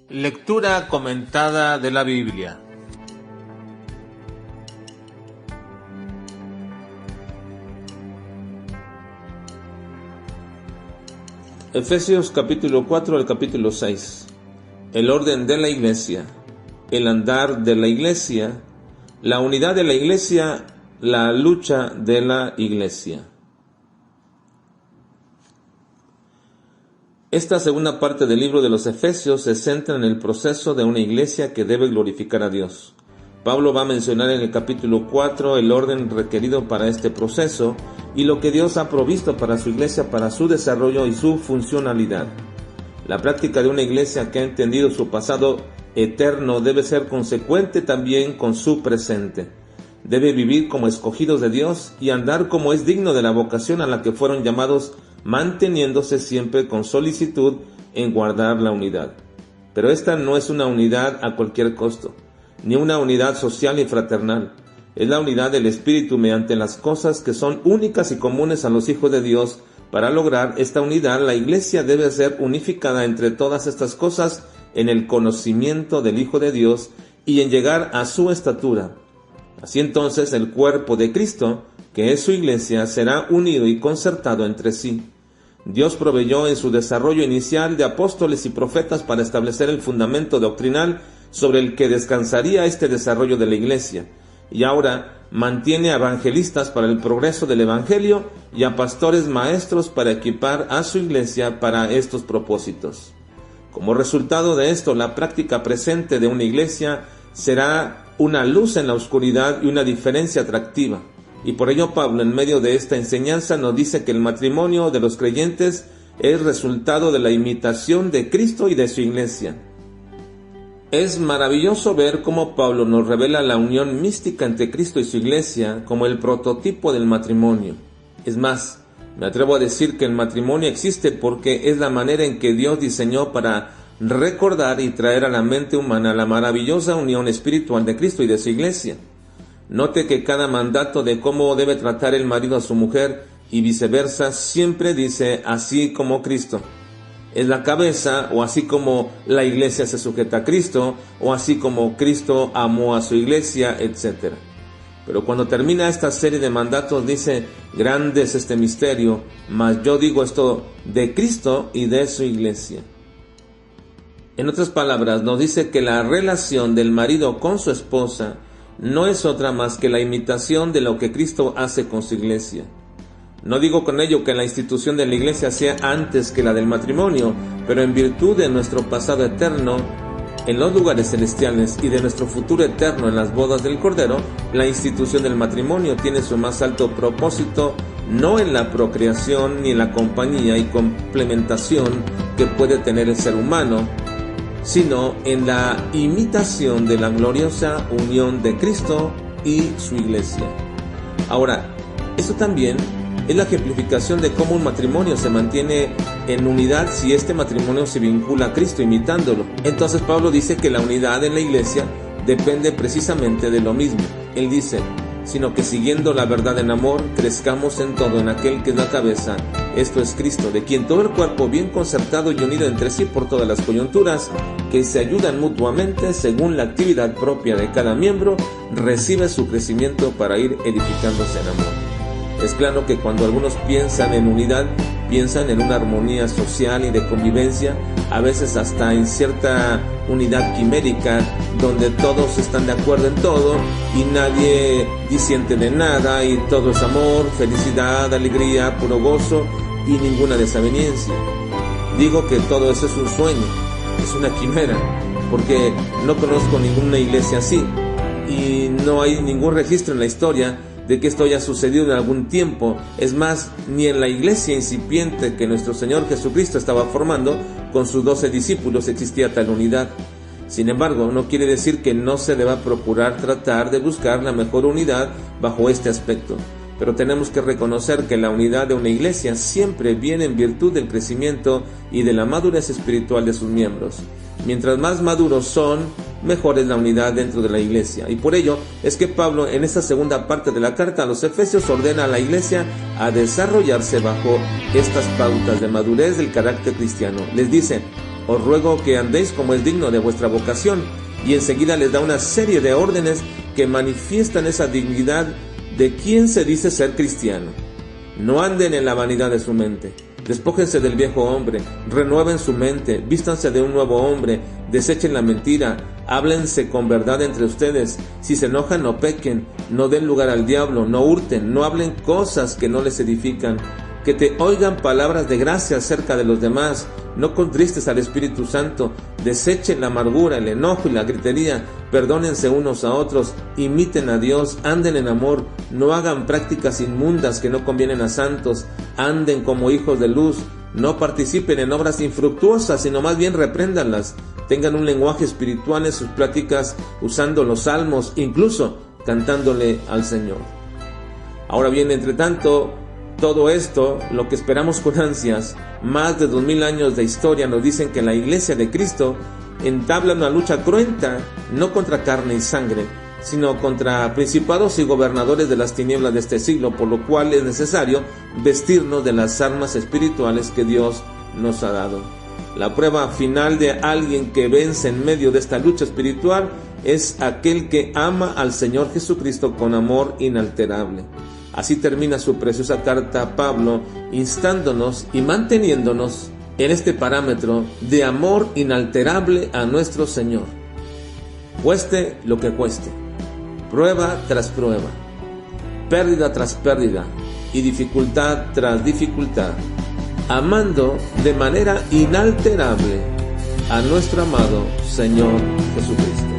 Lectura comentada de la Biblia. Efesios capítulo 4 al capítulo 6. El orden de la iglesia, el andar de la iglesia, la unidad de la iglesia, la lucha de la iglesia. Esta segunda parte del libro de los Efesios se centra en el proceso de una iglesia que debe glorificar a Dios. Pablo va a mencionar en el capítulo 4 el orden requerido para este proceso y lo que Dios ha provisto para su iglesia, para su desarrollo y su funcionalidad. La práctica de una iglesia que ha entendido su pasado eterno debe ser consecuente también con su presente. Debe vivir como escogidos de Dios y andar como es digno de la vocación a la que fueron llamados, manteniéndose siempre con solicitud en guardar la unidad. Pero esta no es una unidad a cualquier costo, ni una unidad social y fraternal. Es la unidad del Espíritu mediante las cosas que son únicas y comunes a los hijos de Dios. Para lograr esta unidad, la iglesia debe ser unificada entre todas estas cosas en el conocimiento del Hijo de Dios y en llegar a su estatura. Así entonces el cuerpo de Cristo, que es su iglesia, será unido y concertado entre sí. Dios proveyó en su desarrollo inicial de apóstoles y profetas para establecer el fundamento doctrinal sobre el que descansaría este desarrollo de la iglesia, y ahora mantiene a evangelistas para el progreso del evangelio y a pastores maestros para equipar a su iglesia para estos propósitos. Como resultado de esto, la práctica presente de una iglesia será una luz en la oscuridad y una diferencia atractiva. Y por ello Pablo, en medio de esta enseñanza, nos dice que el matrimonio de los creyentes es resultado de la imitación de Cristo y de su iglesia. Es maravilloso ver cómo Pablo nos revela la unión mística entre Cristo y su iglesia como el prototipo del matrimonio. Es más, me atrevo a decir que el matrimonio existe porque es la manera en que Dios diseñó para recordar y traer a la mente humana la maravillosa unión espiritual de Cristo y de su iglesia. Note que cada mandato de cómo debe tratar el marido a su mujer y viceversa siempre dice así como Cristo es la cabeza, o así como la iglesia se sujeta a Cristo, o así como Cristo amó a su iglesia, etc. Pero cuando termina esta serie de mandatos dice, grande es este misterio, mas yo digo esto de Cristo y de su iglesia. En otras palabras, nos dice que la relación del marido con su esposa no es otra más que la imitación de lo que Cristo hace con su iglesia. No digo con ello que la institución de la iglesia sea antes que la del matrimonio, pero en virtud de nuestro pasado eterno en los lugares celestiales y de nuestro futuro eterno en las bodas del Cordero, la institución del matrimonio tiene su más alto propósito no en la procreación ni en la compañía y complementación que puede tener el ser humano, sino en la imitación de la gloriosa unión de Cristo y su iglesia. Ahora, esto también es la ejemplificación de cómo un matrimonio se mantiene en unidad si este matrimonio se vincula a Cristo imitándolo. Entonces Pablo dice que la unidad en la iglesia depende precisamente de lo mismo. Él dice, sino que siguiendo la verdad en amor, crezcamos en todo en aquel que es la cabeza, esto es Cristo, de quien todo el cuerpo bien concertado y unido entre sí por todas las coyunturas, que se ayudan mutuamente según la actividad propia de cada miembro, recibe su crecimiento para ir edificándose en amor. Es claro que cuando algunos piensan en unidad, piensan en una armonía social y de convivencia, a veces hasta en cierta unidad quimérica, donde todos están de acuerdo en todo y nadie disiente de nada y todo es amor, felicidad, alegría, puro gozo y ninguna desaveniencia. Digo que todo eso es un sueño, es una quimera, porque no conozco ninguna iglesia así y no hay ningún registro en la historia de que esto haya sucedido en algún tiempo. Es más, ni en la iglesia incipiente que nuestro Señor Jesucristo estaba formando con sus 12 discípulos existía tal unidad. Sin embargo, no quiere decir que no se deba procurar tratar de buscar la mejor unidad bajo este aspecto. Pero tenemos que reconocer que la unidad de una iglesia siempre viene en virtud del crecimiento y de la madurez espiritual de sus miembros. Mientras más maduros son, mejor es la unidad dentro de la iglesia. Y por ello es que Pablo en esta segunda parte de la carta a los Efesios ordena a la iglesia a desarrollarse bajo estas pautas de madurez del carácter cristiano. Les dice, os ruego que andéis como es digno de vuestra vocación. Y enseguida les da una serie de órdenes que manifiestan esa dignidad de quien se dice ser cristiano. No anden en la vanidad de su mente. Despójense del viejo hombre, renueven su mente, vístanse de un nuevo hombre, desechen la mentira, háblense con verdad entre ustedes. Si se enojan, no pequen, no den lugar al diablo, no hurten, no hablen cosas que no les edifican. Que te oigan palabras de gracia acerca de los demás, no contristes al Espíritu Santo, desechen la amargura, el enojo y la gritería, perdónense unos a otros, imiten a Dios, anden en amor, no hagan prácticas inmundas que no convienen a santos, anden como hijos de luz, no participen en obras infructuosas, sino más bien repréndanlas, tengan un lenguaje espiritual en sus pláticas, usando los salmos, incluso cantándole al Señor. Ahora bien, entre tanto, todo esto, lo que esperamos con ansias, más de 2000 años de historia nos dicen que la Iglesia de Cristo entabla una lucha cruenta, no contra carne y sangre, sino contra principados y gobernadores de las tinieblas de este siglo, por lo cual es necesario vestirnos de las armas espirituales que Dios nos ha dado. La prueba final de alguien que vence en medio de esta lucha espiritual es aquel que ama al Señor Jesucristo con amor inalterable. Así termina su preciosa carta a Pablo, instándonos y manteniéndonos en este parámetro de amor inalterable a nuestro Señor. Cueste lo que cueste, prueba tras prueba, pérdida tras pérdida y dificultad tras dificultad, amando de manera inalterable a nuestro amado Señor Jesucristo.